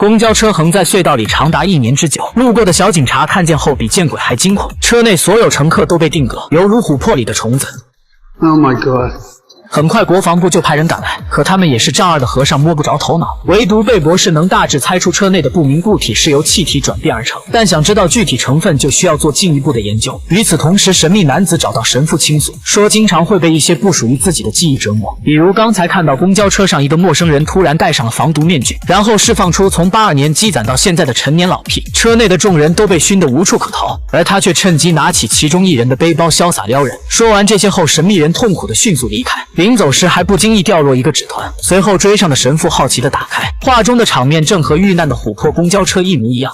公交车横在隧道里长达1年之久，路过的小警察看见后比见鬼还惊恐，车内所有乘客都被定格，犹如琥珀里的虫子。Oh my god！ 很快，国防部就派人赶来，可他们也是丈二的和尚摸不着头脑。唯独贝博士能大致猜出车内的不明固体是由气体转变而成，但想知道具体成分就需要做进一步的研究。与此同时，神秘男子找到神父倾诉，说经常会被一些不属于自己的记忆折磨，比如刚才看到公交车上一个陌生人突然戴上了防毒面具，然后释放出从82年积攒到现在的陈年老屁，车内的众人都被熏得无处可逃，而他却趁机拿起其中一人的背包潇洒撩人。说完这些后，神秘人痛苦地迅速离开，临走时还不经意掉落一个纸团，随后追上的神父好奇地打开，画中的场面正和遇难的琥珀公交车一模一样。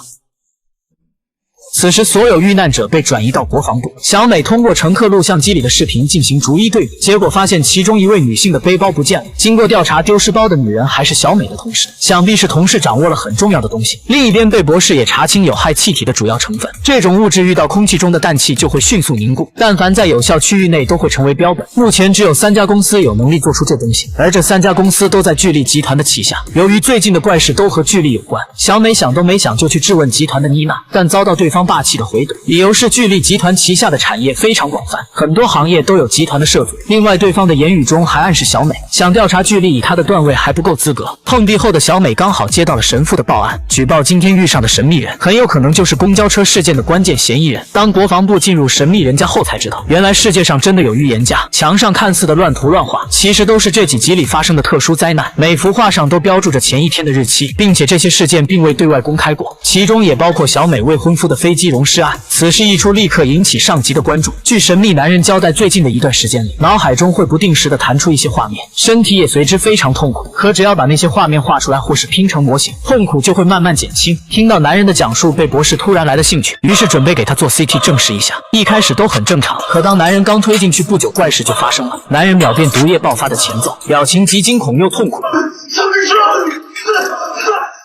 此时，所有遇难者被转移到国防部。小美通过乘客录像机里的视频进行逐一对比，结果发现其中一位女性的背包不见了。经过调查，丢失包的女人还是小美的同事，想必是同事掌握了很重要的东西。另一边，贝博士也查清有害气体的主要成分，这种物质遇到空气中的氮气就会迅速凝固，但凡在有效区域内都会成为标本。目前只有3家公司有能力做出这东西，而这3家公司都在巨力集团的旗下。由于最近的怪事都和巨力有关，小美想都没想就去质问集团的妮娜，但遭到对方霸气的回怼，理由是巨力集团旗下的产业非常广泛，很多行业都有集团的涉足。另外，对方的言语中还暗示小美想调查巨力，以她的段位还不够资格。碰壁后的小美刚好接到了神父的报案，举报今天遇上的神秘人很有可能就是公交车事件的关键嫌疑人。当国防部进入神秘人家后，才知道原来世界上真的有预言家，墙上看似的乱涂乱画，其实都是这几集里发生的特殊灾难，每幅画上都标注着前一天的日期，并且这些事件并未对外公开过，其中也包括小美未婚夫的飞机溶尸案。此事一出，立刻引起上级的关注。据神秘男人交代，最近的一段时间里，脑海中会不定时的弹出一些画面，身体也随之非常痛苦。可只要把那些画面画出来或是拼成模型，痛苦就会慢慢减轻。听到男人的讲述，贝博士突然来了兴趣，于是准备给他做 CT 证实一下。一开始都很正常，可当男人刚推进去不久，怪事就发生了。男人秒变毒液爆发的前奏，表情既惊恐又痛苦。